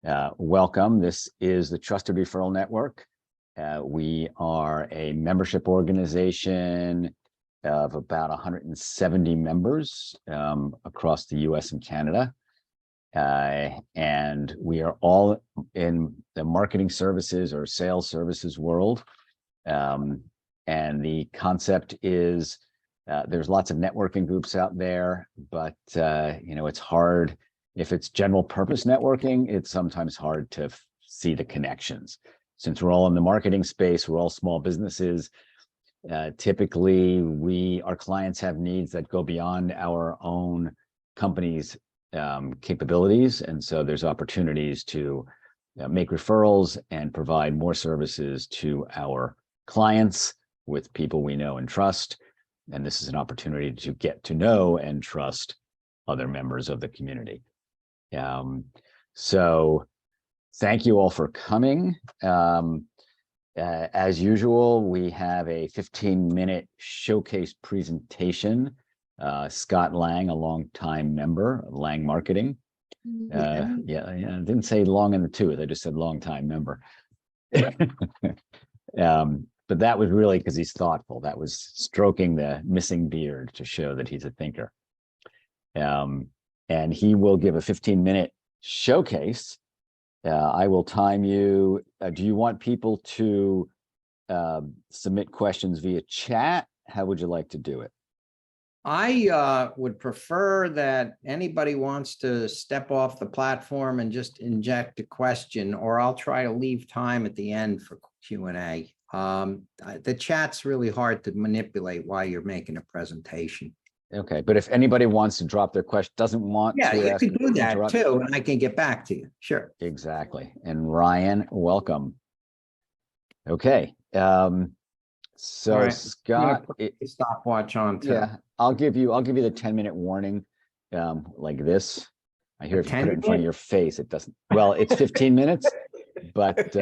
Welcome. This is the Trusted Referral Network. We are a membership organization of about 170 members across the US and Canada. And we are all in the marketing services or sales services world. And the concept is there's lots of networking groups out there, but it's hard. If it's general purpose networking, it's sometimes hard to see the connections. Since we're all in the marketing space, we're all small businesses. Typically, our clients have needs that go beyond our own company's capabilities. And so there's opportunities to make referrals and provide more services to our clients with people we know and trust. And this is an opportunity to get to know and trust other members of the community. So thank you all for coming. As usual, we have a 15-minute showcase presentation. Scott Lange, a longtime member of Lange Marketing. I didn't say long in the tooth. I just said longtime member. But that was really because he's thoughtful. That was stroking the missing beard to show that he's a thinker. And he will give a 15-minute showcase. I will time you. Do you want people to submit questions via chat? How would you like to do it? I would prefer that anybody wants to step off the platform and just inject a question, or I'll try to leave time at the end for Q&A. The chat's really hard to manipulate while you're making a presentation. Okay, but if anybody wants to drop their question, doesn't want to you ask, could do that too, and I can get back to you. Sure. Exactly. And Ryan, welcome. Okay. So right. Scott, stopwatch on too. Yeah, I'll give you the 10-minute warning, like this. I hear if you put it in front of your face, it doesn't. Well, it's 15 minutes, but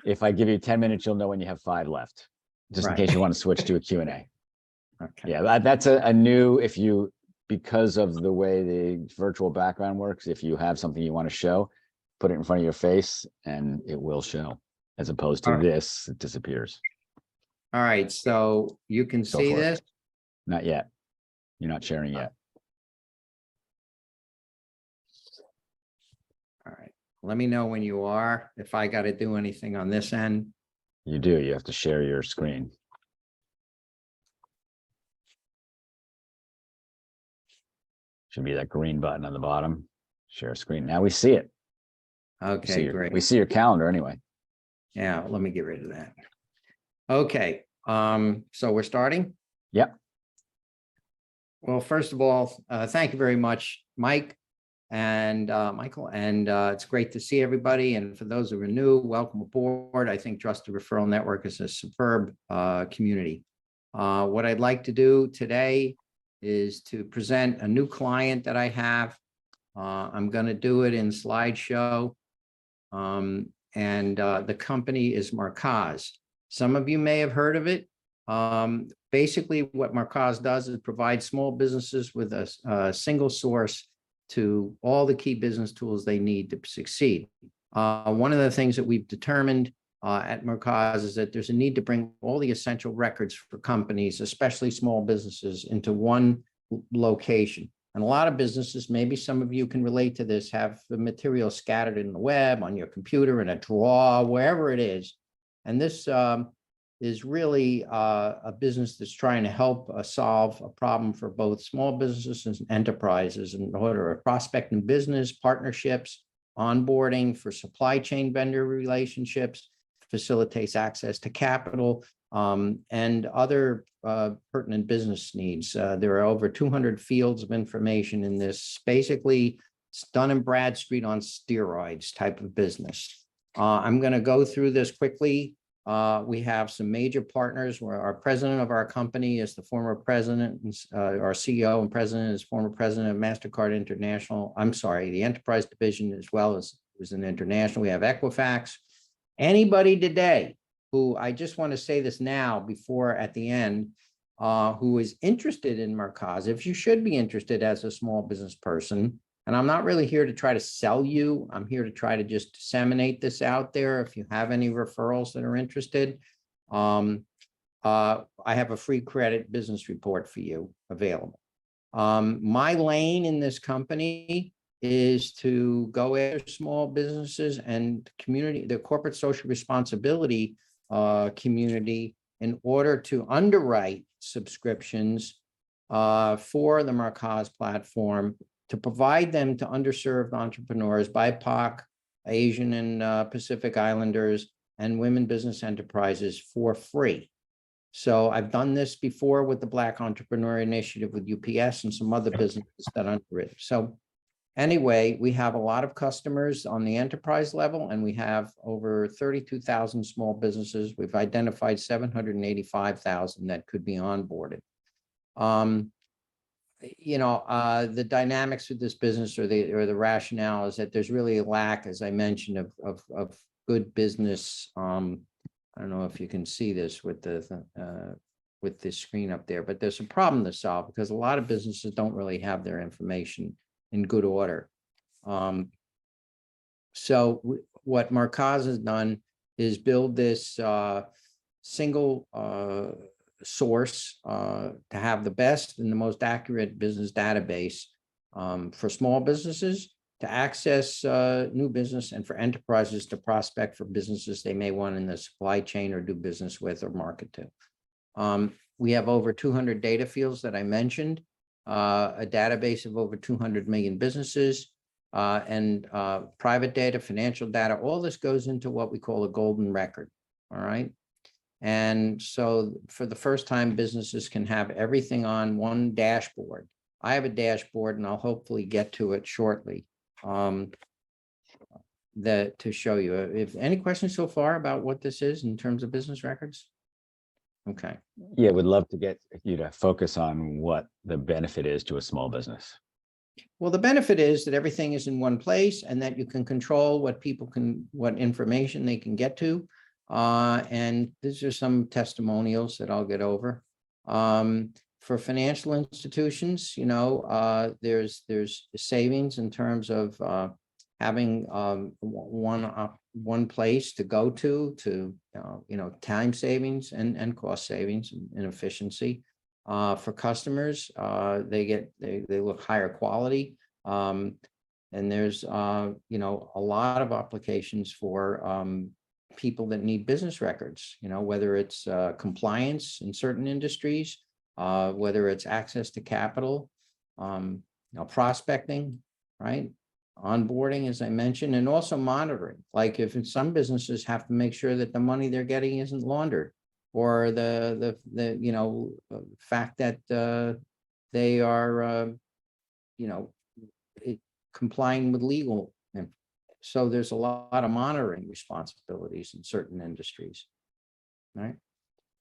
if I give you 10 minutes, you'll know when you have 5 left, just in case you want to switch to a Q&A. Okay. Yeah, that's a new, because of the way the virtual background works, if you have something you want to show, put it in front of your face and it will show, as opposed to this, it disappears. All right, so you can see this? Not yet. You're not sharing yet. All right, let me know when you are, if I got to do anything on this end. You do, you have to share your screen. Should be that green button on the bottom. Share screen. Now we see it. Okay, great. We see your calendar anyway. Yeah, let me get rid of that. Okay, so we're starting? Yep. Well, first of all, thank you very much, Mike and Michael, and it's great to see everybody. And for those who are new, welcome aboard. I think Trusted Referral Network is a superb community. What I'd like to do today is to present a new client that I have. I'm going to do it in slideshow. And the company is Markaaz. Some of you may have heard of it. Basically, what Markaaz does is provide small businesses with a single source to all the key business tools they need to succeed. One of the things that we've determined at Markaaz is that there's a need to bring all the essential records for companies, especially small businesses, into one location. And a lot of businesses, maybe some of you can relate to this, have the material scattered in the web, on your computer, in a drawer, wherever it is. And this is really a business that's trying to help solve a problem for both small businesses and enterprises in order of prospecting business, partnerships, onboarding for supply chain vendor relationships, facilitates access to capital, and other pertinent business needs. There are over 200 fields of information in this, basically Dun & Bradstreet on steroids type of business. I'm going to go through this quickly. We have some major partners where our president of our company is the former president, our CEO and president is former president of MasterCard International. I'm sorry, the enterprise division as well as an international. We have Equifax. Anybody today who, I just want to say this now before at the end, who is interested in Markaaz, if you should be interested as a small business person, And I'm not really here to try to sell you. I'm here to try to just disseminate this out there. If you have any referrals that are interested, I have a free credit business report for you available. My lane in this company is to go after small businesses and community, the corporate social responsibility community, in order to underwrite subscriptions for the Markaaz platform, to provide them to underserved entrepreneurs, BIPOC, Asian and Pacific Islanders, and women business enterprises for free. So I've done this before with the Black Entrepreneur Initiative with UPS and some other businesses that underwrite. So anyway, we have a lot of customers on the enterprise level, and we have over 32,000 small businesses. We've identified 785,000 that could be onboarded. The dynamics of this business, or the rationale, is that there's really a lack, as I mentioned, of good business. I don't know if you can see this with the screen up there, but there's a problem to solve because a lot of businesses don't really have their information in good order. So what Markaaz has done is build this single source to have the best and the most accurate business database for small businesses to access new business, and for enterprises to prospect for businesses they may want in the supply chain or do business with or market to. We have over 200 data fields that I mentioned, a database of over 200 million businesses, and private data, financial data. All this goes into what we call a golden record. All right. And so for the first time, businesses can have everything on one dashboard. I have a dashboard, and I'll hopefully get to it shortly to show you. If any questions so far about what this is in terms of business records? Okay. Yeah, would love to get you to focus on what the benefit is to a small business. Well, the benefit is that everything is in one place, and that you can control what information they can get to. And these are some testimonials that I'll get over. For financial institutions, there's savings in terms of having one place to go to time savings and cost savings and efficiency. For customers, they look higher quality. And there's a lot of applications for people that need business records, whether it's compliance in certain industries, whether it's access to capital, prospecting, right? Onboarding, as I mentioned, and also monitoring. Like if some businesses have to make sure that the money they're getting isn't laundered, or the fact that they are complying with legal. So there's a lot of monitoring responsibilities in certain industries, right?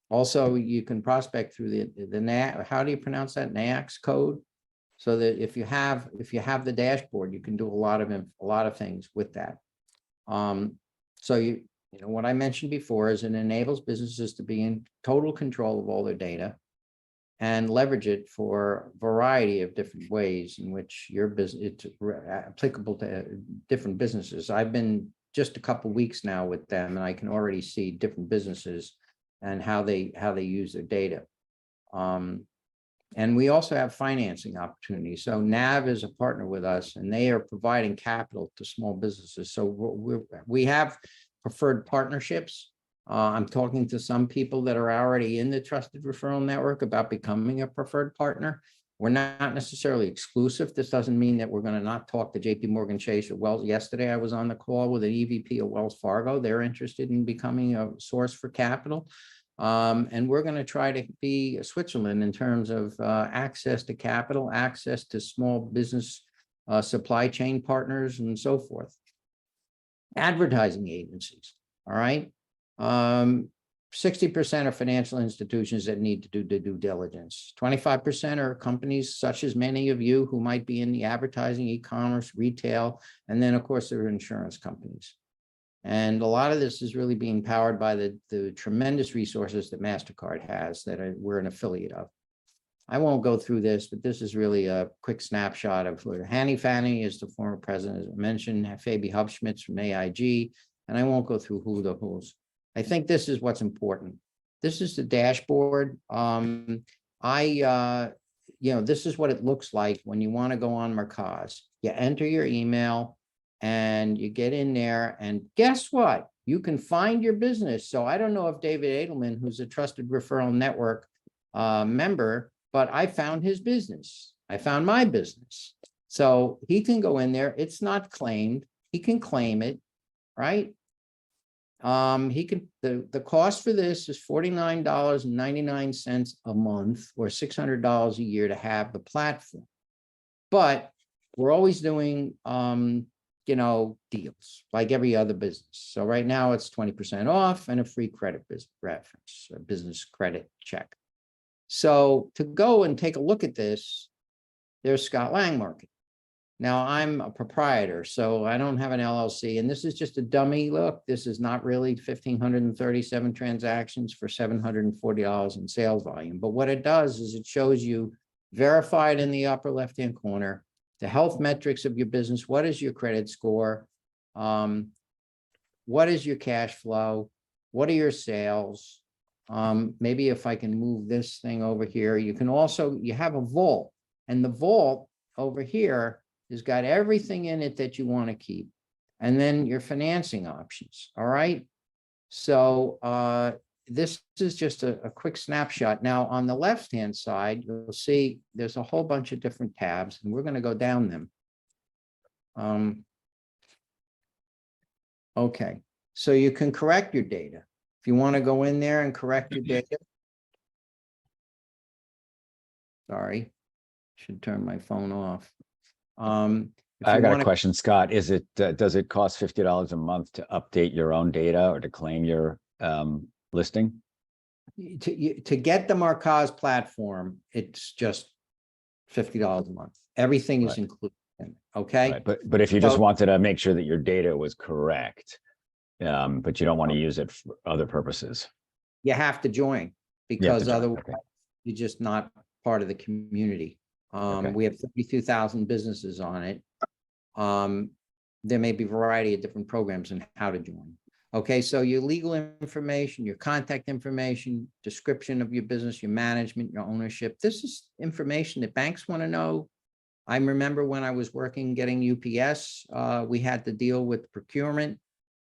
Also, you can prospect through the how do you pronounce that? NAICS code. So that if you have the dashboard, you can do a lot of things with that. So what I mentioned before is it enables businesses to be in total control of all their data and leverage it for a variety of different ways in which your business it's applicable to different businesses. I've been just a couple of weeks now with them, and I can already see different businesses and how they use their data. And we also have financing opportunities. So NAV is a partner with us, and they are providing capital to small businesses. So we have preferred partnerships. I'm talking to some people that are already in the Trusted Referral Network about becoming a preferred partner. We're not necessarily exclusive. This doesn't mean that we're going to not talk to JP Morgan Chase or Wells. Yesterday, I was on the call with an EVP of Wells Fargo. They're interested in becoming a source for capital. And we're going to try to be Switzerland in terms of access to capital, access to small business supply chain partners, and so forth. Advertising agencies, all right? 60% are financial institutions that need to do the due diligence. 25% are companies such as many of you who might be in the advertising, e-commerce, retail, and then, of course, there are insurance companies. And a lot of this is really being powered by the tremendous resources that MasterCard has that we're an affiliate of. I won't go through this, but this is really a quick snapshot of where Hanny Fanny is the former president, as I mentioned, Fabi Hubschmitz from AIG, and I won't go through who the who's. I think this is what's important. This is the dashboard. This is what it looks like when you want to go on Markaaz. You enter your email and you get in there, and guess what? You can find your business. So I don't know if David Edelman, who's a trusted referral network member, but I found his business. I found my business. So he can go in there. It's not claimed. He can claim it, right? The cost for this is $49.99 a month or $600 a year to have the platform. But we're always doing, deals like every other business. So right now it's 20% off and a free credit reference, a business credit check. So to go and take a look at this, there's Scott Lange Market. Now I'm a proprietor, so I don't have an LLC, and this is just a dummy look. This is not really 1,537 transactions for $740 in sales volume. But what it does is it shows you verified in the upper left-hand corner, the health metrics of your business. What is your credit score? What is your cash flow? What are your sales? Maybe if I can move this thing over here, you have a vault, and the vault over here has got everything in it that you want to keep. And then your financing options. All right. So this is just a quick snapshot. Now on the left-hand side, you'll see there's a whole bunch of different tabs, and we're going to go down them. Okay. So you can correct your data. If you want to go in there and correct your data. Sorry, should turn my phone off. I got a question, Scott. Does it cost $50 a month to update your own data or to claim your listing? To get the Markaaz platform, it's just $50 a month. Everything is included in it, okay? Right. But if you just wanted to make sure that your data was correct, but you don't want to use it for other purposes. You have to join, because otherwise you're just not part of the community. We have 32,000 businesses on it. There may be a variety of different programs and how to join. Okay, so your legal information, your contact information, description of your business, your management, your ownership. This is information that banks want to know. I remember when I was working getting UPS, we had to deal with procurement.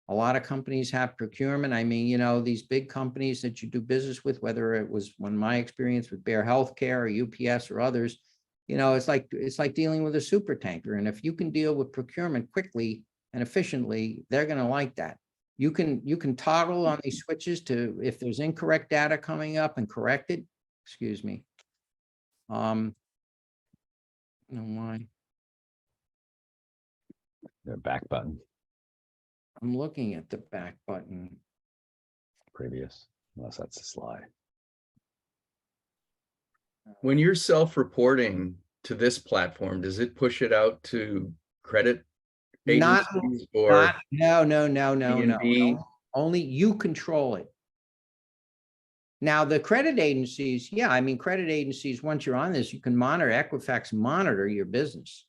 A lot of companies have procurement. I mean, these big companies that you do business with, whether it was my experience with Bear Healthcare or UPS or others, it's like dealing with a super tanker. And if you can deal with procurement quickly and efficiently, they're going to like that. You can toggle on these switches to, if there's incorrect data coming up, and correct it. Excuse me. I don't know why. The back button. I'm looking at the back button. Previous, unless that's the slide. When you're self-reporting to this platform, does it push it out to credit agencies or no. Only you control it. Now the credit agencies, credit agencies, once you're on this, you can monitor, Equifax monitor your business.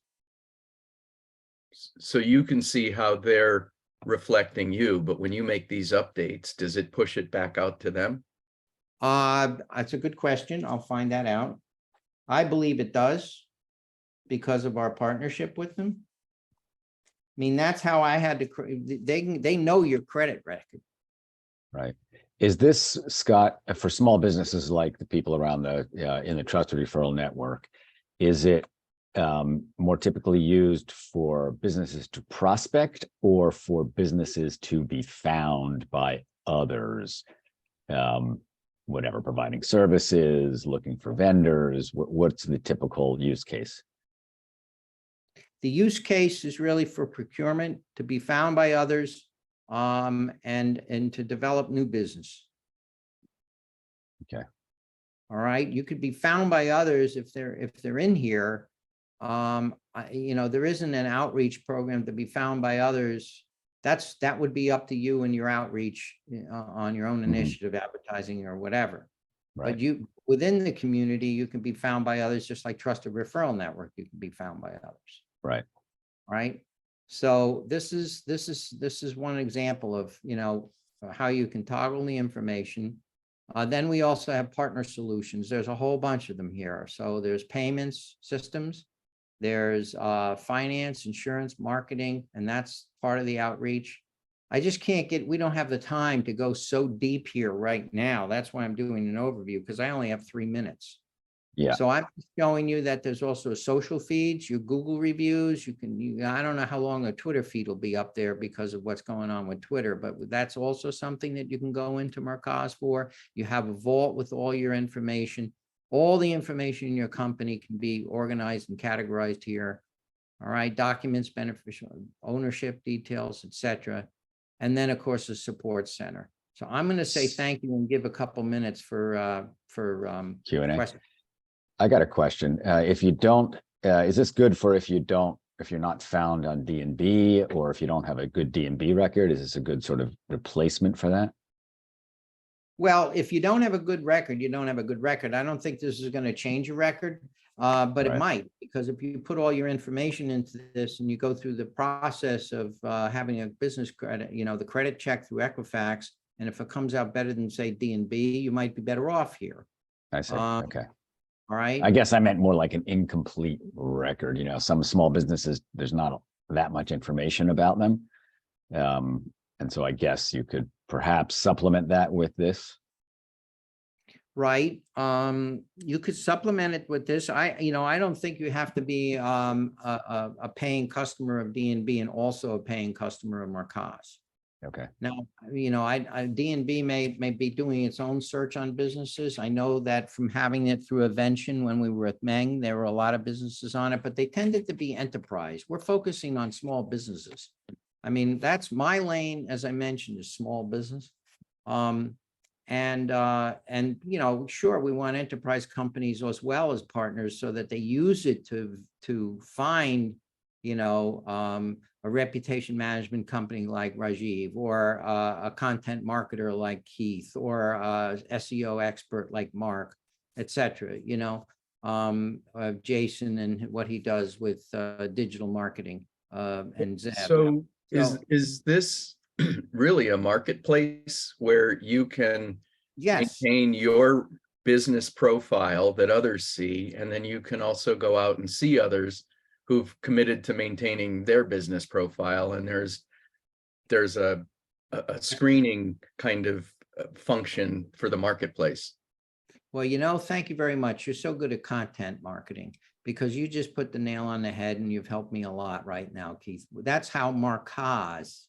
So you can see how they're reflecting you, but when you make these updates, does it push it back out to them? That's a good question. I'll find that out. I believe it does, because of our partnership with them. I mean, that's how I had to, they know your credit record. Right. Is this, Scott, for small businesses like the people around in the trusted referral network, is it more typically used for businesses to prospect or for businesses to be found by others? Whatever, providing services, looking for vendors, what's the typical use case? The use case is really for procurement, to be found by others, and to develop new business. Okay. All right. You could be found by others if they're in here. There isn't an outreach program to be found by others. That would be up to you and your outreach on your own initiative, advertising or whatever. Right. But within the community, you can be found by others, just like Trusted Referral Network, you can be found by others. Right. Right. So this is one example of, how you can toggle the information. Then we also have partner solutions. There's a whole bunch of them here. So there's payments systems, there's finance, insurance, marketing, and that's part of the outreach. I just we don't have the time to go so deep here right now. That's why I'm doing an overview, because I only have 3 minutes. Yeah. So I'm showing you that there's also social feeds, your Google reviews. I don't know how long a Twitter feed will be up there because of what's going on with Twitter, but that's also something that you can go into Markaaz for. You have a vault with all your information. All the information in your company can be organized and categorized here. All right, documents, beneficial ownership details, etc. And then, of course, the support center. So I'm going to say thank you and give a couple minutes for Q&A. questions. I got a question. If you don't, is this good for if you're not found on D&B, or if you don't have a good D&B record? Is this a good sort of replacement for that? Well, if you don't have a good record, you don't have a good record. I don't think this is going to change your record, but Right. it might, because if you put all your information into this and you go through the process of having a business credit, the credit check through Equifax, and if it comes out better than, say, D&B, you might be better off here. I see. Okay. All right. I guess I meant more like an incomplete record. Some small businesses, there's not that much information about them. And so I guess you could perhaps supplement that with this. Right. You could supplement it with this. I don't think you have to be a paying customer of D&B and also a paying customer of Markaaz. Okay. Now, D&B may be doing its own search on businesses. I know that from having it through Evention when we were at Meng, there were a lot of businesses on it, but they tended to be enterprise. We're focusing on small businesses. I mean, that's my lane, as I mentioned, is small business. Sure, we want enterprise companies as well as partners so that they use it to find, a reputation management company like Rajiv, or a content marketer like Keith, or a SEO expert like Mark, etc. Jason and what he does with digital marketing, and Zev. So is this really a marketplace where you can maintain your business profile that others see, and then you can also go out and see others who've committed to maintaining their business profile, and there's a screening kind of function for the marketplace? Well, thank you very much. You're so good at content marketing, because you just put the nail on the head and you've helped me a lot right now, Keith. That's how Markaaz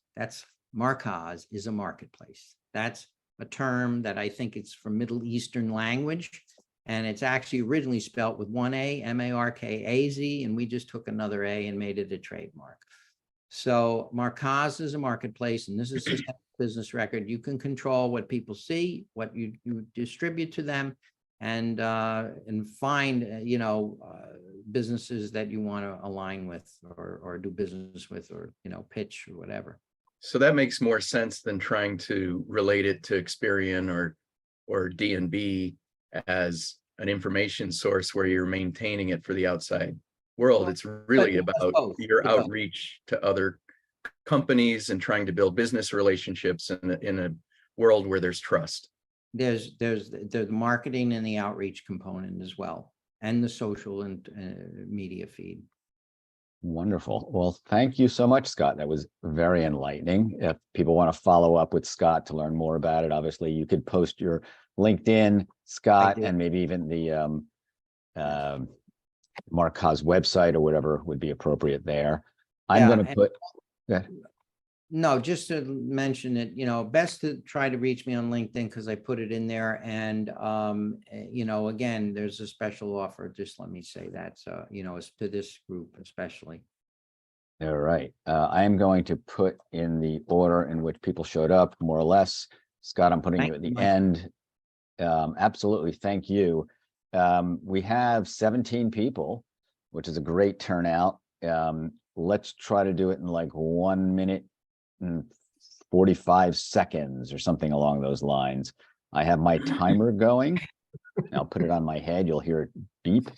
is a marketplace. That's a term that I think it's from Middle Eastern language. And it's actually originally spelt with one A, Markaz, and we just took another A and made it a trademark. So Markaaz is a marketplace, and this is just a business record. You can control what people see, what you distribute to them, and find, businesses that you want to align with or do business with, or, pitch or whatever. So that makes more sense than trying to relate it to Experian or D&B as an information source where you're maintaining it for the outside world. It's really about your outreach to other companies and trying to build business relationships in a world where there's trust. There's the marketing and the outreach component as well, and the social and media feed. Wonderful. Well, thank you so much, Scott. That was very enlightening. If people want to follow up with Scott to learn more about it, obviously you could post your LinkedIn, Scott, and maybe even the Markaaz website or whatever would be appropriate there. I'm going to put. No, just to mention it, best to try to reach me on LinkedIn, because I put it in there. And, again, there's a special offer. Just let me say that. So, to this group especially. All right. I am going to put in the order in which people showed up, more or less. Scott, I'm putting you at the end. Absolutely. Thank you. We have 17 people, which is a great turnout. Let's try to do it in like 1 minute and 45 seconds or something along those lines. I have my timer going. I'll put it on my head. You'll hear it beep.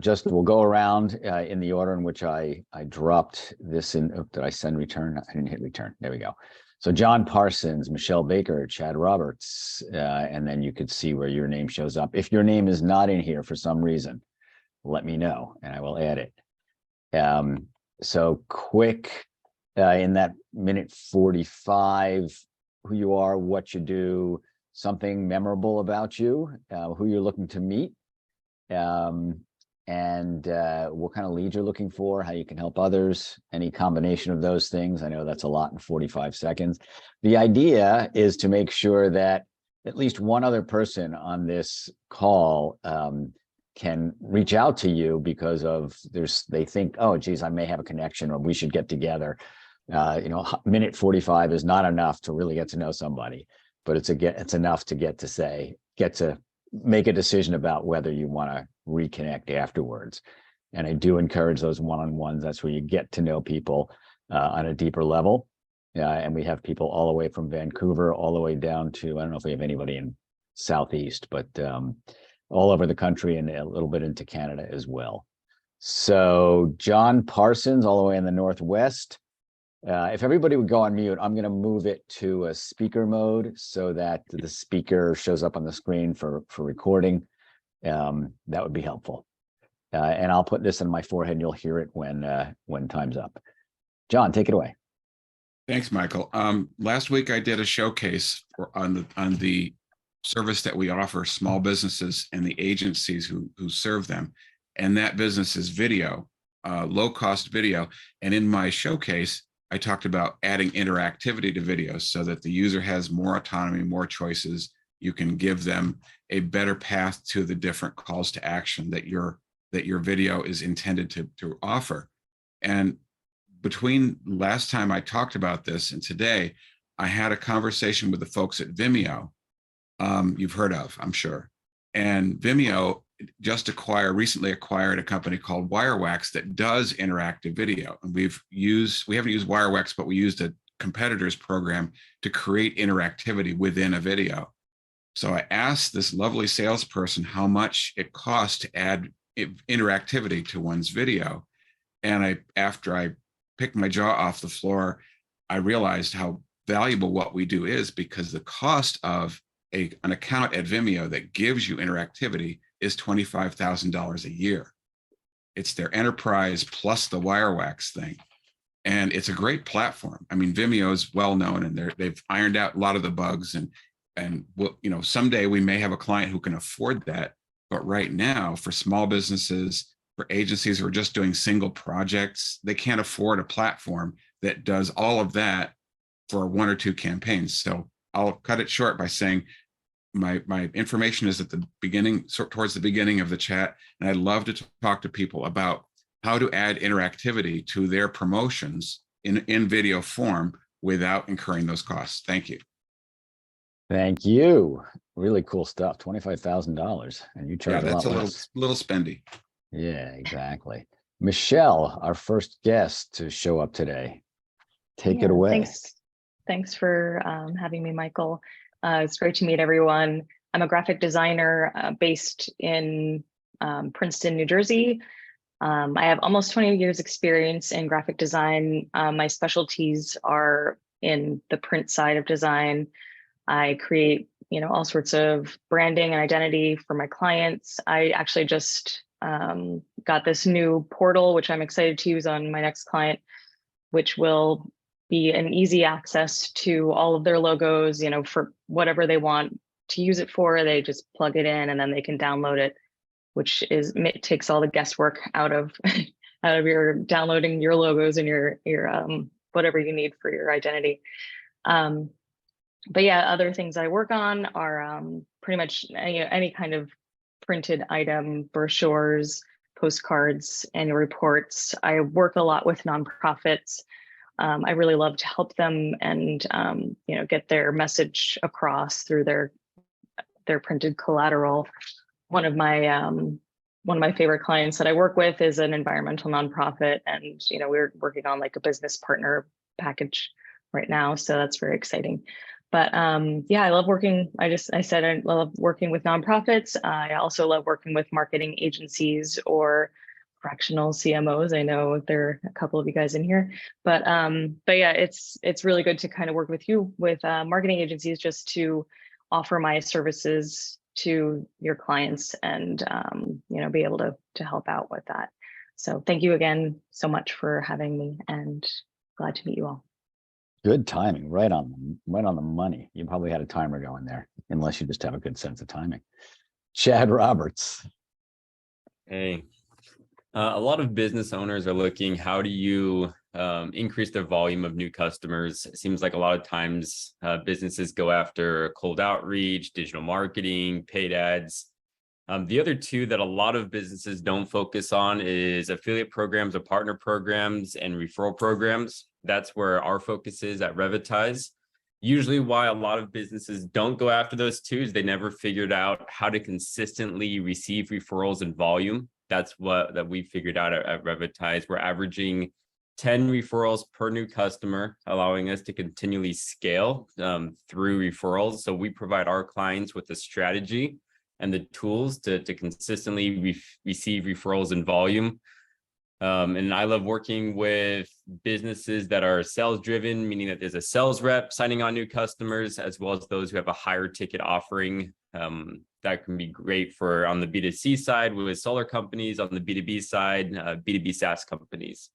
Just we'll go around in the order in which I dropped this in. Oh, did I send return? I didn't hit return. There we go. So John Parsons, Michelle Baker, Chad Roberts, and then you could see where your name shows up. If your name is not in here for some reason, let me know and I will add it. So quick, in that minute 45, who you are, what you do, something memorable about you, who you're looking to meet, and what kind of lead you're looking for, how you can help others, any combination of those things. I know that's a lot in 45 seconds. The idea is to make sure that at least one other person on this call can reach out to you because of they think, oh, geez, I may have a connection or we should get together. Minute 45 is not enough to really get to know somebody, but it's enough to get to make a decision about whether you want to reconnect afterwards. And I do encourage those one-on-ones. That's where you get to know people on a deeper level. And we have people all the way from Vancouver all the way down to, I don't know if we have anybody in Southeast, but all over the country and a little bit into Canada as well. So John Parsons, all the way in the Northwest. If everybody would go on mute, I'm going to move it to a speaker mode so that the speaker shows up on the screen for recording. That would be helpful. And I'll put this on my forehead and you'll hear it when time's up. John, take it away. Thanks, Michael. Last week I did a showcase on the service that we offer small businesses and the agencies who serve them. And that business is video, low-cost video. And in my showcase, I talked about adding interactivity to videos so that the user has more autonomy, more choices. You can give them a better path to the different calls to action that your video is intended to offer. And between last time I talked about this and today, I had a conversation with the folks at Vimeo. You've heard of, I'm sure. And Vimeo recently acquired a company called Wirewax that does interactive video. And we haven't used Wirewax, but we used a competitor's program to create interactivity within a video. So I asked this lovely salesperson how much it costs to add interactivity to one's video. And after I picked my jaw off the floor, I realized how valuable what we do is, because the cost of an account at Vimeo that gives you interactivity is $25,000 a year. It's their enterprise plus the Wirewax thing. And it's a great platform. I mean, Vimeo is well known and they've ironed out a lot of the bugs, and someday we may have a client who can afford that. But right now, for small businesses, for agencies who are just doing single projects, they can't afford a platform that does all of that for 1 or 2 campaigns. So I'll cut it short by saying my information is at the beginning, towards the beginning of the chat, and I'd love to talk to people about how to add interactivity to their promotions in video form without incurring those costs. Thank you. Thank you. Really cool stuff. $25,000, and you charge a lot less. Little spendy. Yeah, exactly. Michelle, our first guest to show up today. Take it away. Thanks for having me, Michael. It's great to meet everyone. I'm a graphic designer based in Princeton, New Jersey. I have almost 20 years experience in graphic design. My specialties are in the print side of design. I create, all sorts of branding and identity for my clients. I actually just got this new portal, which I'm excited to use on my next client, which will be an easy access to all of their logos, for whatever they want to use it for. They just plug it in and then they can download it, which takes all the guesswork out of your downloading your logos and your whatever you need for your identity. But yeah, other things I work on are pretty much any kind of printed item, brochures, postcards, annual reports. I work a lot with nonprofits. I really love to help them and get their message across through their printed collateral. One of my favorite clients that I work with is an environmental nonprofit, and we're working on like a business partner package right now, so that's very exciting. But yeah, I love working. I said I love working with nonprofits. I also love working with marketing agencies or fractional CMOs. I know there are a couple of you guys in here, but yeah, it's really good to kind of work with marketing agencies just to offer my services to your clients and be able to help out with that. So thank you again so much for having me, and glad to meet you all. Good timing, right on the money. You probably had a timer going there, unless you just have a good sense of timing. Chad Roberts. Hey, a lot of business owners are looking, how do you increase their volume of new customers? It seems like a lot of times businesses go after cold outreach, digital marketing, paid ads. The other two that a lot of businesses don't focus on is affiliate programs or partner programs and referral programs. That's where our focus is at Revitize. Usually why a lot of businesses don't go after those two is they never figured out how to consistently receive referrals and volume. That's that we figured out at Revitize. We're averaging 10 referrals per new customer, allowing us to continually scale through referrals. So we provide our clients with a strategy and the tools to consistently receive referrals and volume. And I love working with businesses that are sales driven, meaning that there's a sales rep signing on new customers, as well as those who have a higher ticket offering. That can be great for on the B2C side with solar companies, on the B2B side, B2B SaaS companies.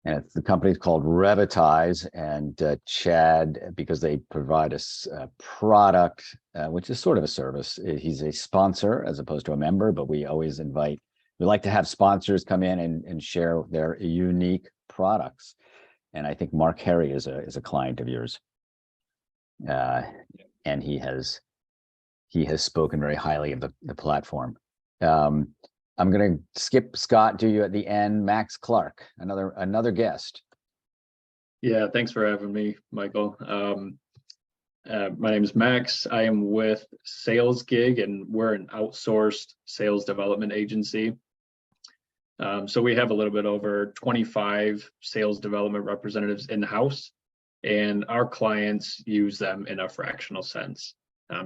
And the company's called Revitize, and Chad, because they provide us a product, which is sort of a service. He's a sponsor as opposed to a member, but we always we like to have sponsors come in and share their unique products. And I think Mark Herre is a client of yours. And he has spoken very highly of the platform. I'm going to skip Scott to you at the end. Max Clark, another guest. Yeah, thanks for having me, Michael. My name is Max. I am with Sales Gig, and we're an outsourced sales development agency. So we have a little bit over 25 sales development representatives in-house, and our clients use them in a fractional sense.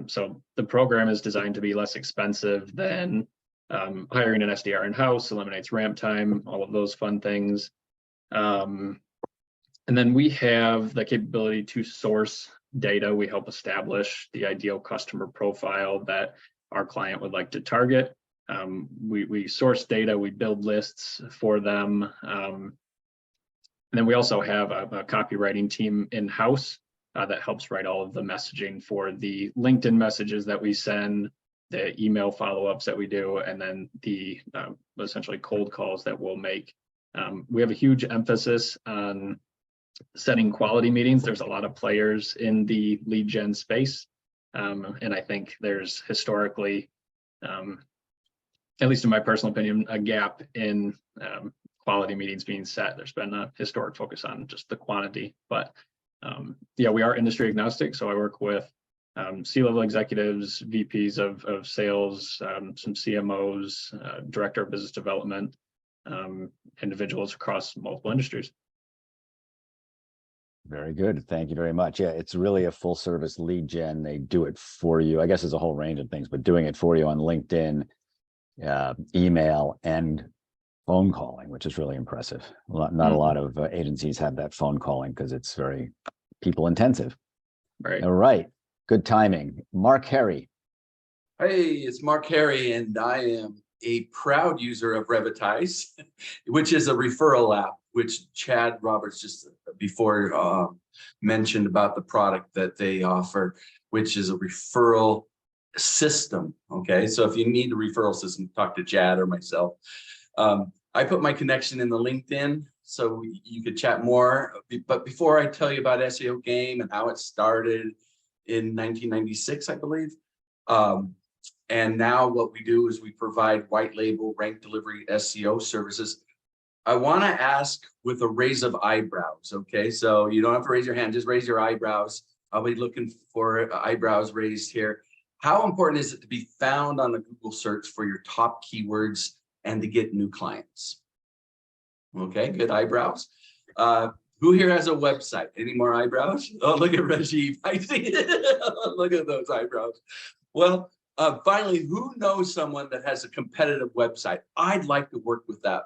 So the program is designed to be less expensive than hiring an SDR in-house, eliminates ramp time, all of those fun things. And then we have the capability to source data. We help establish the ideal customer profile that our client would like to target. We source data, we build lists for them. And then we also have a copywriting team in-house that helps write all of the messaging for the LinkedIn messages that we send, the email follow-ups that we do, and then the essentially cold calls that we'll make. We have a huge emphasis on setting quality meetings. There's a lot of players in the lead gen space. And I think there's historically, at least in my personal opinion, a gap in quality meetings being set. There's been a historic focus on just the quantity, but yeah, we are industry agnostic. So I work with C-level executives, VPs of sales, some CMOs, director of business development, individuals across multiple industries. Very good. Thank you very much. Yeah, it's really a full service lead gen. They do it for you. I guess there's a whole range of things, but doing it for you on LinkedIn, email, and phone calling, which is really impressive. Not a lot of agencies have that phone calling because it's very people intensive. Right. All right. Good timing. Mark Herre. Hey, it's Mark Herre, and I am a proud user of Revitize, which is a referral app, which Chad Roberts just before mentioned about the product that they offer, which is a referral system. Okay, so if you need a referral system, talk to Chad or myself. I put my connection in the LinkedIn so you could chat more. But before I tell you about SEO Game and how it started in 1996, I believe. And now what we do is we provide white label rank delivery SEO services. I want to ask with a raise of eyebrows. Okay, so you don't have to raise your hand, just raise your eyebrows. I'll be looking for eyebrows raised here. How important is it to be found on the Google search for your top keywords and to get new clients? Okay, good eyebrows. Who here has a website? Any more eyebrows? Oh, look at Rajiv. I see. Look at those eyebrows. Well, finally, who knows someone that has a competitive website? I'd like to work with that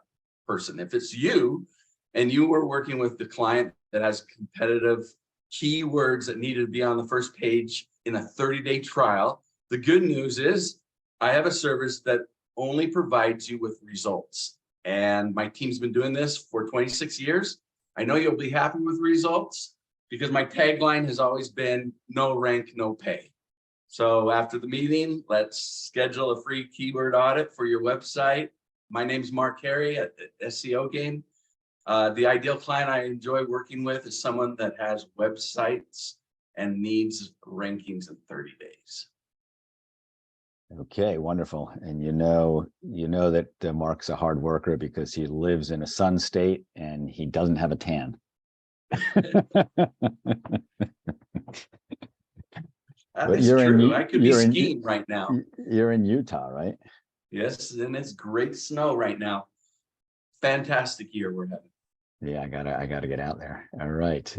person. If it's you and you were working with the client that has competitive keywords that needed to be on the first page in a 30-day trial, the good news is I have a service that only provides you with results. And my team's been doing this for 26 years. I know you'll be happy with results because my tagline has always been no rank, no pay. So after the meeting, let's schedule a free keyword audit for your website. My name's Mark Herre at SEO Game. The ideal client I enjoy working with is someone that has websites and needs rankings in 30 days. Okay, wonderful. And you know that Mark's a hard worker because he lives in a sun state and he doesn't have a tan. That But is true. I could be skiing right now. You're in Utah, right? Yes, and it's great snow right now. Fantastic year we're having. Yeah, I gotta get out there. All right.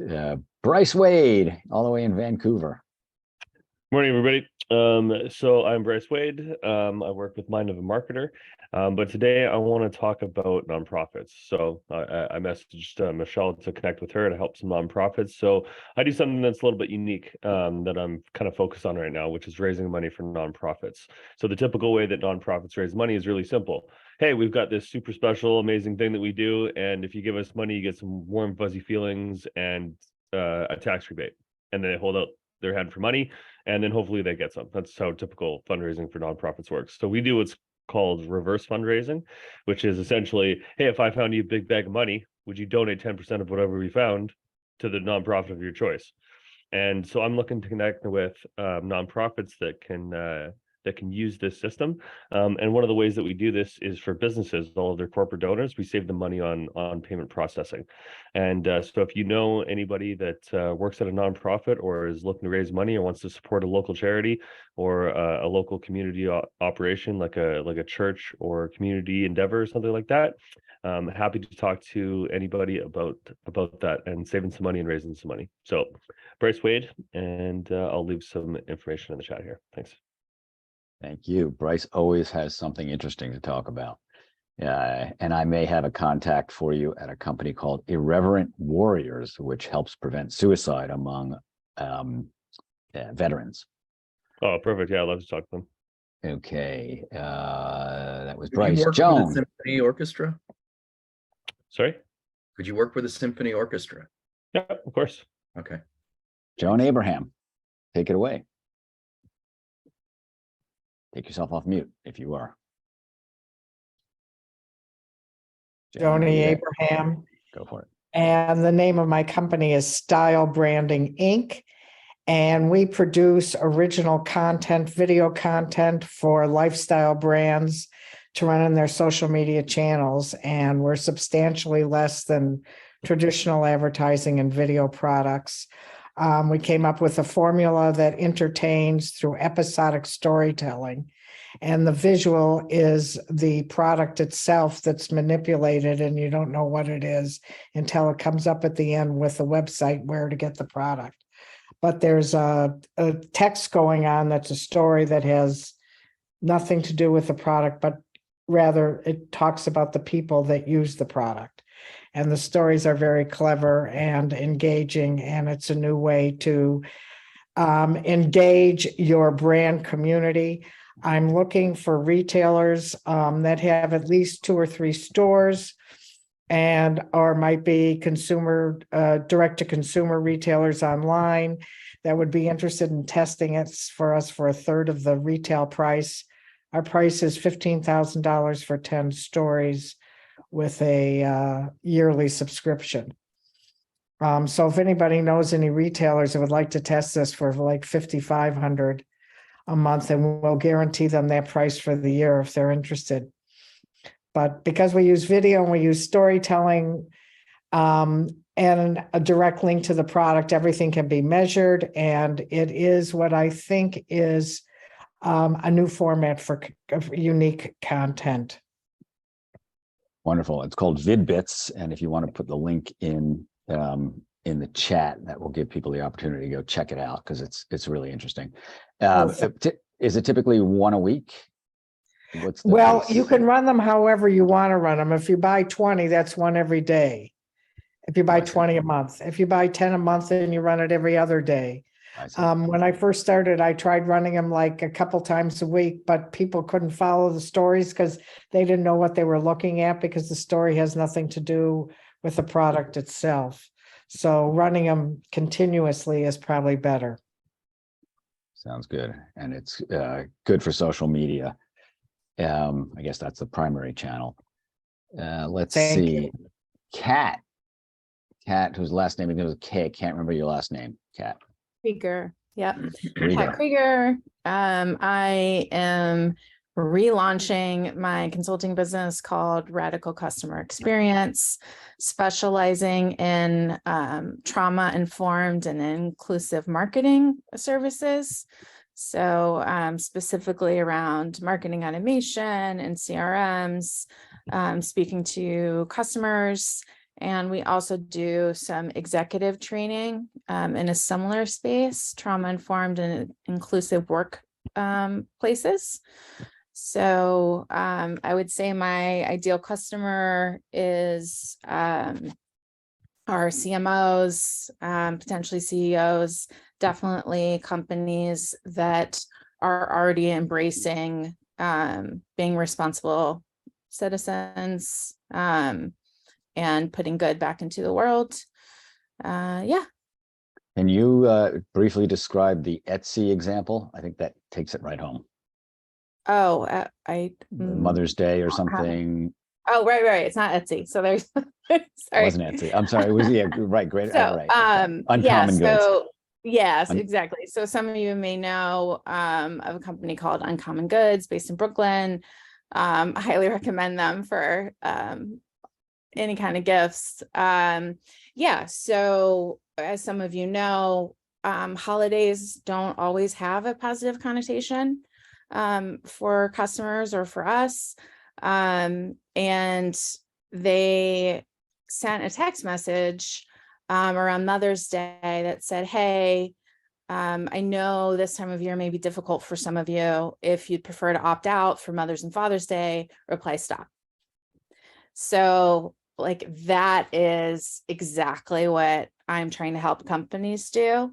Bryce Wade, all the way in Vancouver. Morning, everybody. So I'm Bryce Wade. I work with Mind of a Marketer, but today I want to talk about nonprofits. So I messaged Michelle to connect with her to help some nonprofits. So I do something that's a little bit unique that I'm kind of focused on right now, which is raising money for nonprofits. So the typical way that nonprofits raise money is really simple. Hey, we've got this super special, amazing thing that we do, and if you give us money, you get some warm, fuzzy feelings and a tax rebate, and then they hold out their hand for money, and then hopefully they get some. That's how typical fundraising for nonprofits works. So we do what's called reverse fundraising, which is essentially, hey, if I found you a big bag of money, would you donate 10% of whatever we found to the nonprofit of your choice? And so I'm looking to connect with nonprofits that can use this system. And one of the ways that we do this is for businesses, all of their corporate donors, we save them money on payment processing. And so if you know anybody that works at a nonprofit or is looking to raise money or wants to support a local charity or a local community operation like a church or community endeavor or something like that, happy to talk to anybody about that and saving some money and raising some money. So Bryce Wade, and I'll leave some information in the chat here. Thanks. Thank you. Bryce always has something interesting to talk about. And I may have a contact for you at a company called Irreverent Warriors, which helps prevent suicide among veterans. Oh, perfect. Yeah, I'd love to talk to them. Okay. That was Could you Bryce. work with Joan. a symphony orchestra? Sorry? Could you work with a symphony orchestra? Yeah, of course. Okay. Joan Abraham, take it away. Take yourself off mute if you are. Joan, are Joan you there? Abraham. Go for it. And the name of my company is Style Branding Inc. And we produce original content, video content for lifestyle brands to run in their social media channels. And we're substantially less than traditional advertising and video products. We came up with a formula that entertains through episodic storytelling. And the visual is the product itself that's manipulated, and you don't know what it is until it comes up at the end with the website where to get the product. But there's a text going on that's a story that has nothing to do with the product, but rather it talks about the people that use the product. And the stories are very clever and engaging, and it's a new way to engage your brand community. I'm looking for retailers that have at least 2 or 3 stores and or might be consumer direct to consumer retailers online that would be interested in testing it for us for a third of the retail price. Our price is $15,000 for 10 stories with a yearly subscription. So if anybody knows any retailers that would like to test this for like $5,500 a month, and we'll guarantee them that price for the year if they're interested. But because we use video and we use storytelling and a direct link to the product, everything can be measured, and it is what I think is a new format for unique content. Wonderful. It's called VidBits. And if you want to put the link in in the chat that will give people the opportunity to go check it out because it's really interesting. Is it typically one a week? What's the Well, pace? you can run them however you want to run them. If you buy 20, that's one every day. If you buy I see. 20 a month, if you buy 10 a month, then you run it every other day. I see. When I first started, I tried running them like a couple times a week, but people couldn't follow the stories because they didn't know what they were looking at because the story has nothing to do with the product itself. So running them continuously is probably better. Sounds good. And it's good for social media. I guess that's the primary channel. Let's Thank see. you. Kat, whose last name begins with K. Can't remember your last name, Kat. Kreiger. Yep. Kreiger. Kat Kreiger. I am relaunching my consulting business called Radical Customer Experience, specializing in trauma-informed and inclusive marketing services. So specifically around marketing automation and CRMs, speaking to customers. And we also do some executive training in a similar space, trauma-informed and inclusive work places. So I would say my ideal customer is our CMOs, potentially CEOs, definitely companies that are already embracing being responsible citizens and putting good back into the world. Yeah. Can you briefly describe the Etsy example? I think that takes it right home. Oh, Mother's Day or something. Oh, right. It's not Etsy. So there's, It sorry. wasn't Etsy. I'm sorry. It was right. Great. So, Right. Uncommon yeah, Goods. so yes, exactly. So some of you may know of a company called Uncommon Goods based in Brooklyn. I highly recommend them for any kind of gifts. Yeah, so as some of you know, holidays don't always have a positive connotation for customers or for us. And they sent a text message around Mother's Day that said, hey, I know this time of year may be difficult for some of you. If you'd prefer to opt out for Mother's and Father's Day, reply stop. So like that is exactly what I'm trying to help companies do.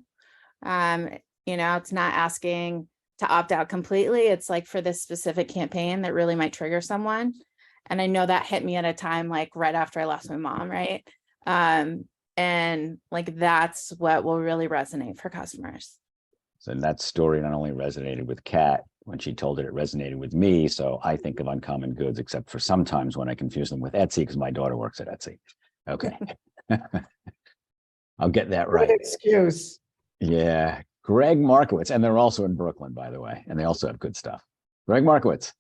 It's not asking to opt out completely. It's like for this specific campaign that really might trigger someone. And I know that hit me at a time like right after I lost my mom, right? And like that's what will really resonate for customers. So that story not only resonated with Kat when she told it resonated with me. So I think of Uncommon Goods, except for sometimes when I confuse them with Etsy because my daughter works at Etsy. Okay. I'll get that right. Good excuse. Yeah. Greg Markowitz. And they're also in Brooklyn, by the way. And they also have good stuff. Greg Markowitz.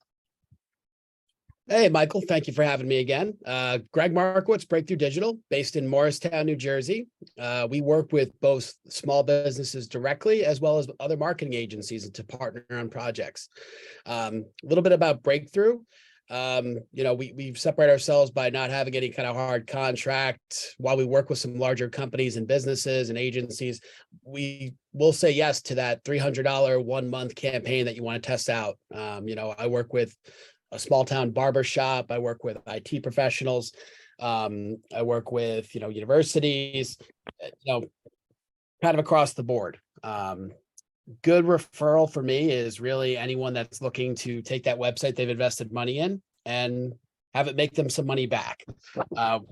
Hey, Michael, thank you for having me again. Greg Markowitz, Breakthrough Digital, based in Morristown, New Jersey. We work with both small businesses directly as well as other marketing agencies to partner on projects. A little bit about Breakthrough. We separate ourselves by not having any kind of hard contract. While we work with some larger companies and businesses and agencies, we will say yes to that $300 1 month campaign that you want to test out. I work with a small town barber shop. I work with IT professionals. I work with, universities, kind of across the board. Good referral for me is really anyone that's looking to take that website they've invested money in and have it make them some money back.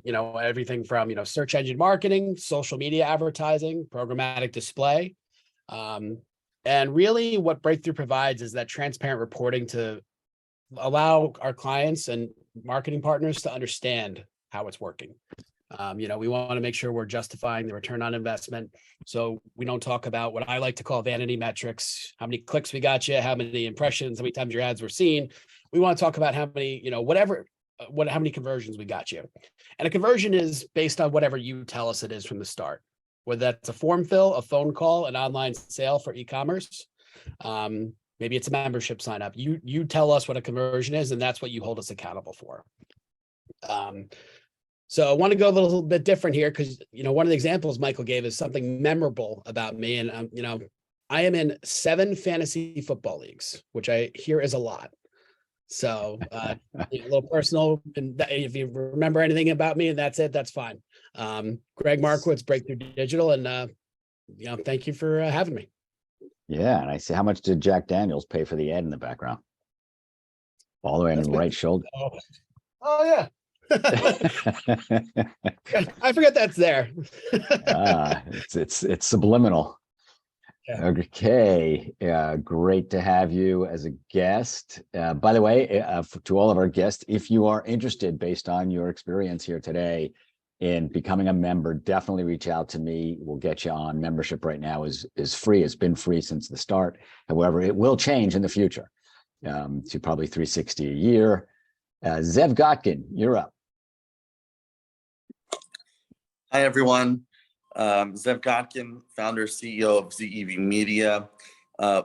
Everything from, search engine marketing, social media advertising, programmatic display. And really what Breakthrough provides is that transparent reporting to allow our clients and marketing partners to understand how it's working. We want to make sure we're justifying the return on investment. So we don't talk about what I like to call vanity metrics, how many clicks we got you, how many impressions, how many times your ads were seen. We want to talk about how many, how many conversions we got you. And a conversion is based on whatever you tell us it is from the start, whether that's a form fill, a phone call, an online sale for e-commerce. Maybe it's a membership sign up. You tell us what a conversion is, and that's what you hold us accountable for. So I want to go a little bit different here because, one of the examples Michael gave is something memorable about me. And, I am in 7 fantasy football leagues, which I hear is a lot. So a little personal, and if you remember anything about me and that's it, that's fine. Greg Markowitz, Breakthrough Digital, and thank you for having me. Yeah, and I see, how much did Jack Daniels pay for the ad in the background? All the way on the right shoulder. Oh yeah. I forget that's there. It's subliminal. Yeah. Okay, great to have you as a guest. By the way, to all of our guests, if you are interested, based on your experience here today, in becoming a member, definitely reach out to me. We'll get you on. Membership right now is free. It's been free since the start. However, it will change in the future to probably $360 a year. Zev Gotkin, you're up. Hi, everyone. Zev Gotkin, founder, CEO of ZEV Media.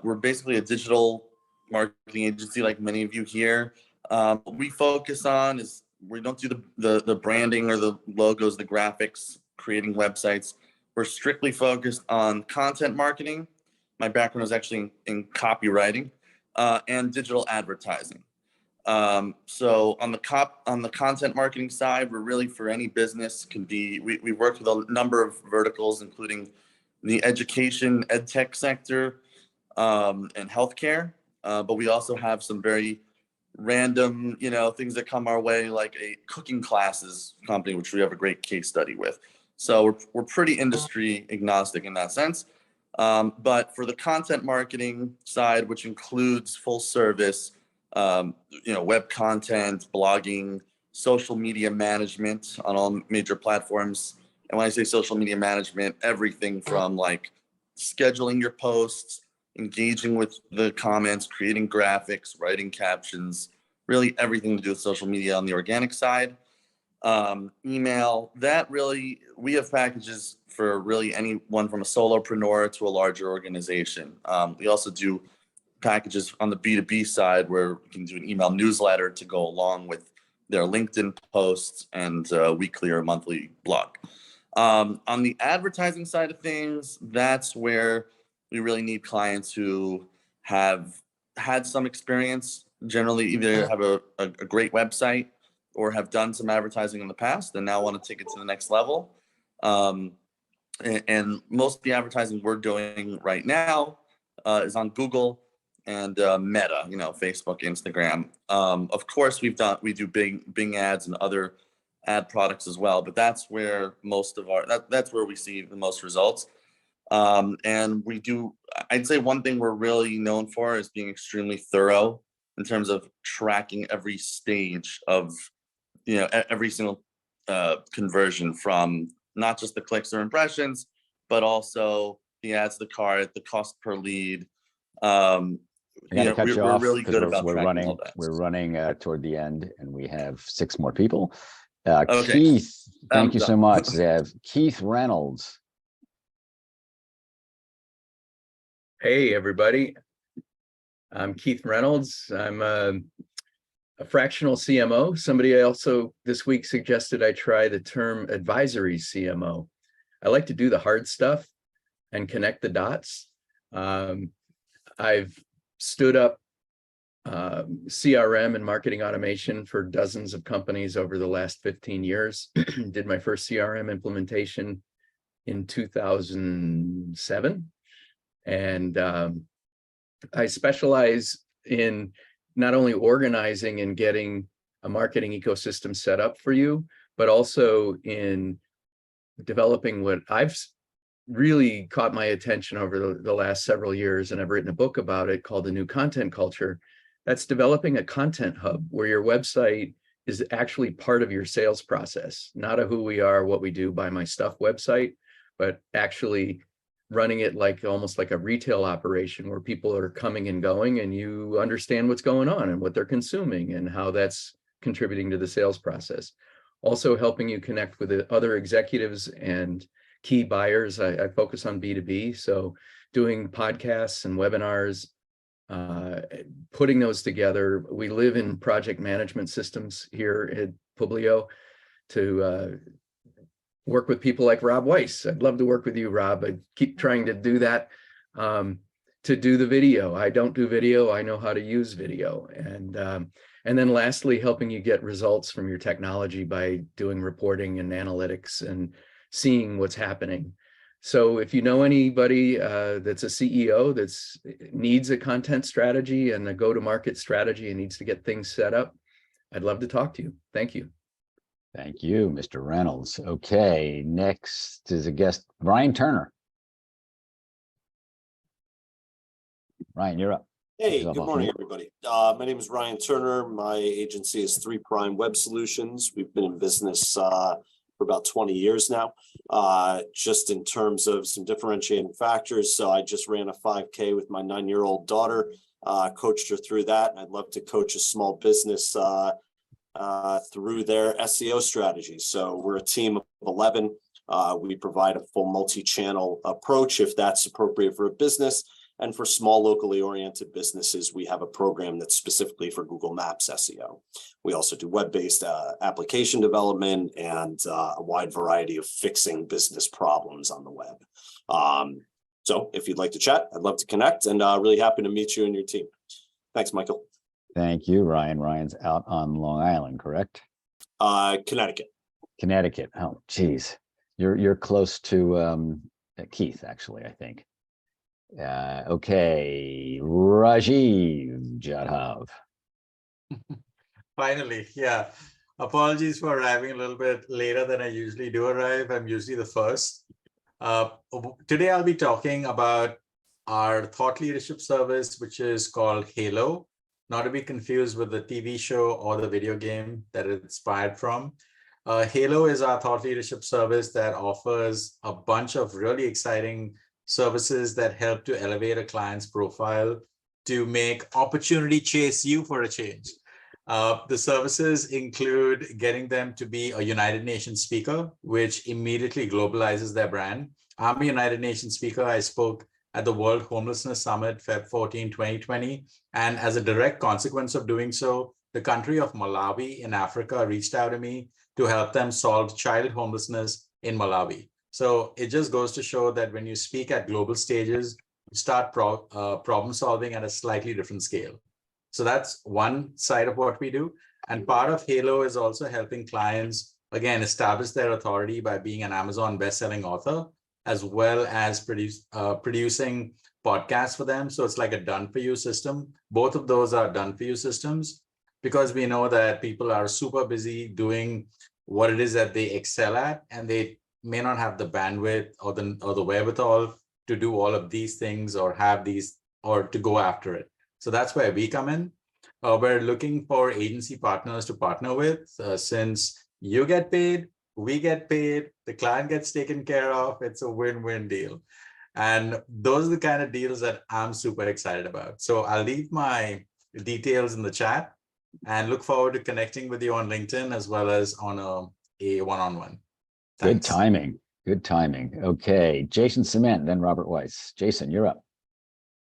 We're basically a digital marketing agency like many of you here. What we focus on is we don't do the branding or the logos, the graphics, creating websites. We're strictly focused on content marketing. My background is actually in copywriting and digital advertising. So on the content marketing side, we're really for any business. We work with a number of verticals, including the education, ed tech sector, and healthcare. But we also have some very random, things that come our way, like a cooking classes company, which we have a great case study with. So we're pretty industry agnostic in that sense. But for the content marketing side, which includes full service, web content, blogging, social media management on all major platforms. And when I say social media management, everything from like scheduling your posts, engaging with the comments, creating graphics, writing captions, really everything to do with social media on the organic side. Email, we have packages for really anyone from a solopreneur to a larger organization. We also do packages on the B2B side where we can do an email newsletter to go along with their LinkedIn posts and weekly or monthly blog. On the advertising side of things, that's where we really need clients who have had some experience, generally either have a great website or have done some advertising in the past and now want to take it to the next level. And most of the advertising we're doing right now is on Google and Meta, Facebook, Instagram. Of course, we do Bing ads and other ad products as well, but that's where most of that's where we see the most results. And I'd say one thing we're really known for is being extremely thorough in terms of tracking every stage of, every single conversion, from not just the clicks or impressions, but also the ads, the cart, the cost per lead. I gotta cut you off really good about tracking all that. We're running toward the end, and we have 6 more people. Okay. Keith, thank you so much, Zev. Keith Reynolds. Hey, everybody. I'm Keith Reynolds. I'm a fractional CMO. Somebody also this week suggested I try the term advisory CMO. I like to do the hard stuff and connect the dots. I've stood up CRM and marketing automation for dozens of companies over the last 15 years. Did my first CRM implementation in 2007. And I specialize in not only organizing and getting a marketing ecosystem set up for you, but also in developing what I've really caught my attention over the last several years, and I've written a book about it called The New Content Culture. That's developing a content hub where your website is actually part of your sales process, not a who we are, what we do, buy my stuff website, but actually running it like almost like a retail operation where people are coming and going and you understand what's going on and what they're consuming and how that's contributing to the sales process. Also helping you connect with the other executives and key buyers. I focus on B2B, so doing podcasts and webinars, putting those together. We live in project management systems here at Publio, to work with people like Rob Weiss. I'd love to work with you, Rob. I keep trying to do that, to do the video. I don't do video. I know how to use video. And then lastly, helping you get results from your technology by doing reporting and analytics and seeing what's happening. So if you know anybody that's a CEO that needs a content strategy and a go-to-market strategy and needs to get things set up, I'd love to talk to you. Thank you. Thank you, Mr. Reynolds. Okay, next is a guest, Ryan Turner. Ryan, you're up. Hey, good morning, everybody. My name is Ryan Turner. My agency is 3 Prime Web Solutions. We've been in business for about 20 years now. Just in terms of some differentiating factors. So I just ran a 5K with my 9-year-old daughter, coached her through that. And I'd love to coach a small business through their SEO strategy. So we're a team of 11. We provide a full multi-channel approach if that's appropriate for a business. And for small locally oriented businesses, we have a program that's specifically for Google Maps SEO. We also do web-based application development and a wide variety of fixing business problems on the web. So if you'd like to chat, I'd love to connect, and really happy to meet you and your team. Thanks, Michael. Thank you, Ryan. Ryan's out on Long Island, correct? Connecticut. Connecticut. Oh, geez. You're close to Keith, actually, I think. Okay, Rajiv Jadhav. Finally, yeah. Apologies for arriving a little bit later than I usually do arrive. I'm usually the first. Today I'll be talking about our thought leadership service, which is called Halo, not to be confused with the TV show or the video game that it's inspired from. Halo is our thought leadership service that offers a bunch of really exciting services that help to elevate a client's profile to make opportunity chase you for a change. The services include getting them to be a United Nations speaker, which immediately globalizes their brand. I'm a United Nations speaker. I spoke at the World Homelessness Summit, Feb 14, 2020. And as a direct consequence of doing so, the country of Malawi in Africa reached out to me to help them solve child homelessness in Malawi. So it just goes to show that when you speak at global stages, you start problem solving at a slightly different scale. So that's one side of what we do. And part of Halo is also helping clients, again, establish their authority by being an Amazon bestselling author, as well as producing podcasts for them. So it's like a done for you system. Both of those are done for you systems because we know that people are super busy doing what it is that they excel at, and they may not have the bandwidth or the wherewithal to do all of these things or have these or to go after it. So that's where we come in. We're looking for agency partners to partner with. Since you get paid, we get paid, the client gets taken care of, it's a win-win deal. And those are the kind of deals that I'm super excited about. So I'll leave my details in the chat and look forward to connecting with you on LinkedIn as well as on a one-on-one. Good timing. Good timing. Okay, Jason Ciment, then Robert Weiss. Jason, you're up.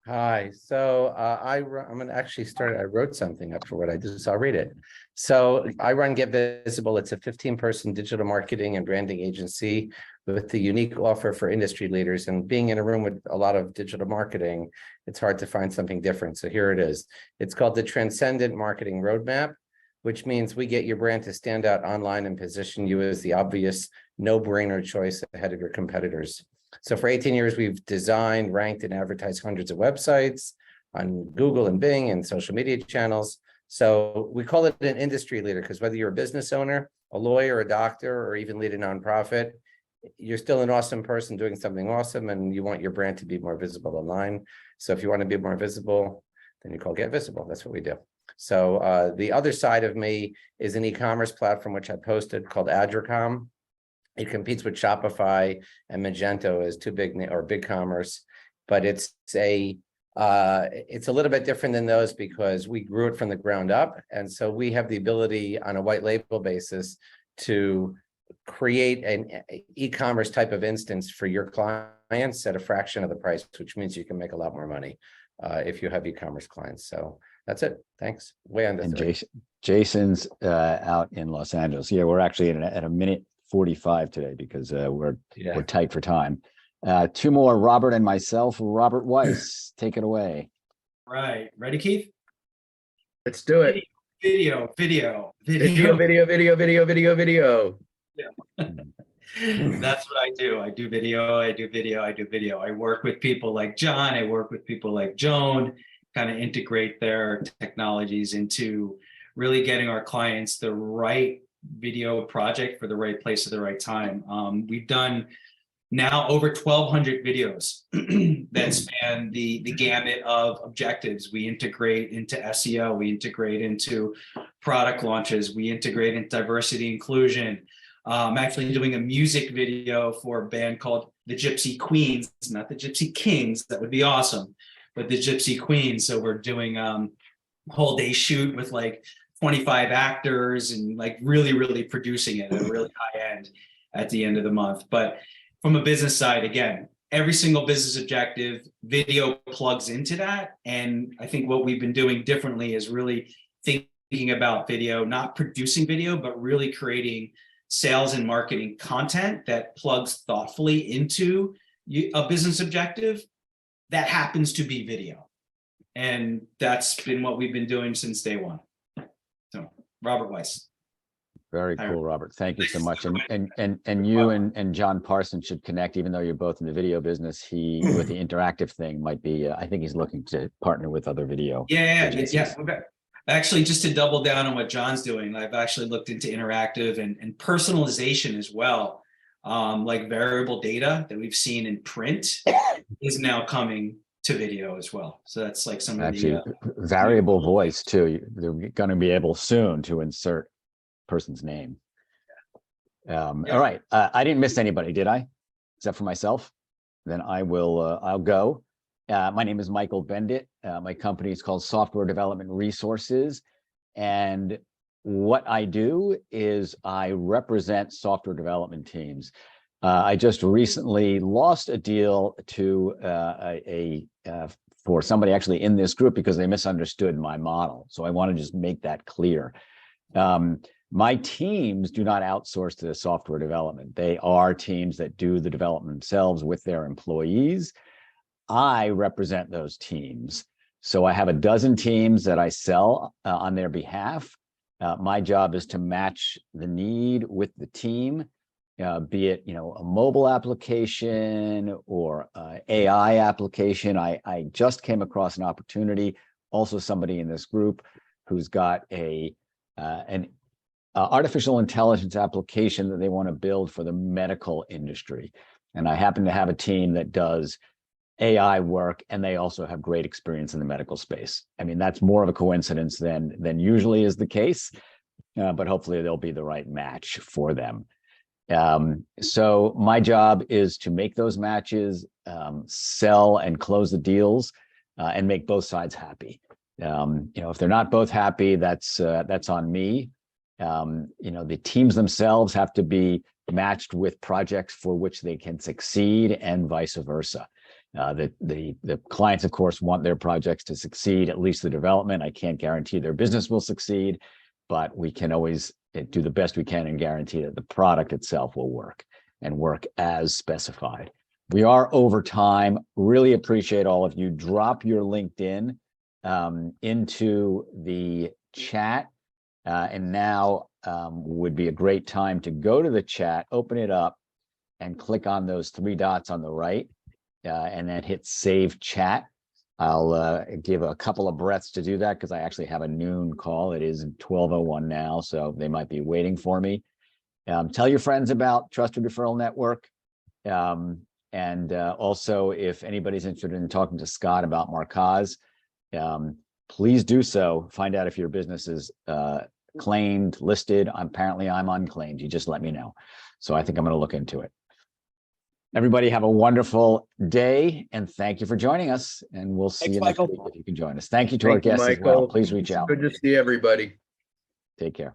Hi. So I'm going to actually start. I wrote something up for what I do, so I'll read it. So I run Get Visible. It's a 15-person digital marketing and branding agency with the unique offer for industry leaders. And being in a room with a lot of digital marketing, it's hard to find something different. So here it is. It's called the Transcendent Marketing Roadmap, which means we get your brand to stand out online and position you as the obvious no-brainer choice ahead of your competitors. So for 18 years, we've designed, ranked, and advertised hundreds of websites on Google and Bing and social media channels. So we call it an industry leader because whether you're a business owner, a lawyer, a doctor, or even lead a nonprofit, you're still an awesome person doing something awesome, and you want your brand to be more visible online. So if you want to be more visible, then you call Get Visible. That's what we do. So the other side of me is an e-commerce platform, which I posted called Adricom. It competes with Shopify and Magento as two big BigCommerce, but it's a little bit different than those because we grew it from the ground up, and so we have the ability on a white label basis to create an e-commerce type of instance for your clients at a fraction of the price, which means you can make a lot more money if you have e-commerce clients. So that's it. Thanks. Way under. And Jason's out in Los Angeles. Yeah, we're actually at a minute 45 today because we're tight for time. Two more, Robert and myself. Robert Weiss, take it away. Right. Ready, Keith? Let's do it. Video. That's what I do. I do video. I work with people like John. I work with people like Joan, kind of integrate their technologies into really getting our clients the right video project for the right place at the right time. We've done now over 1,200 videos that span the gamut of objectives. We integrate into SEO, we integrate into product launches, we integrate into diversity inclusion. I'm actually doing a music video for a band called the Gypsy Queens, not the Gypsy Kings, that would be awesome, but the Gypsy Queens. So we're doing a whole day shoot with like 25 actors and like really producing it at a really high end at the end of the month. But from a business side, again, every single business objective, video plugs into that. And I think what we've been doing differently is really thinking about video, not producing video, but really creating sales and marketing content that plugs thoughtfully into a business objective that happens to be video. And that's been what we've been doing since day one. So, Robert Weiss. Very cool, Robert. Thank you so much. And you and John Parsons should connect, even though you're both in the video business. He, with the interactive thing, might be, I think he's looking to partner with other video. Yeah. Actually, just to double down on what John's doing, I've actually looked into interactive and personalization as well. Like variable data that we've seen in print is now coming to video as well. So that's like some of the variable voice too. They're going to be able soon to insert person's name. All right. I didn't miss anybody, did I? Except for myself? Then I will, I'll go. My name is Michael Bendit. My company is called Software Development Resources. And what I do is I represent software development teams. I just recently lost a deal to for somebody actually in this group because they misunderstood my model. So I want to just make that clear. My teams do not outsource to the software development. They are teams that do the development themselves with their employees. I represent those teams. So I have a dozen teams that I sell on their behalf. My job is to match the need with the team, be it, a mobile application or AI application. I just came across an opportunity, also somebody in this group who's got an artificial intelligence application that they want to build for the medical industry. And I happen to have a team that does AI work, and they also have great experience in the medical space. I mean, that's more of a coincidence than usually is the case, but hopefully they'll be the right match for them. So my job is to make those matches, sell and close the deals, and make both sides happy. If they're not both happy, that's on me. The teams themselves have to be matched with projects for which they can succeed, and vice versa. The clients, of course, want their projects to succeed, at least the development. I can't guarantee their business will succeed, but we can always do the best we can and guarantee that the product itself will work and work as specified. We are over time. Really appreciate all of you. Drop your LinkedIn into the chat. And now would be a great time to go to the chat, open it up, and click on those three dots on the right, and then hit Save Chat. I'll give a couple of breaths to do that because I actually have a noon call. It is 12:01 now, so they might be waiting for me. Tell your friends about Trusted Referral Network. And also, if anybody's interested in talking to Scott about Markaaz, please do so. Find out if your business is claimed, listed. Apparently I'm unclaimed. You just let me know. So I think I'm going to look into it. Everybody have a wonderful day, and thank you for joining us. And we'll see you next week if you can join us. Thank you to our guests as well. Please reach out. Good to see everybody. Take care.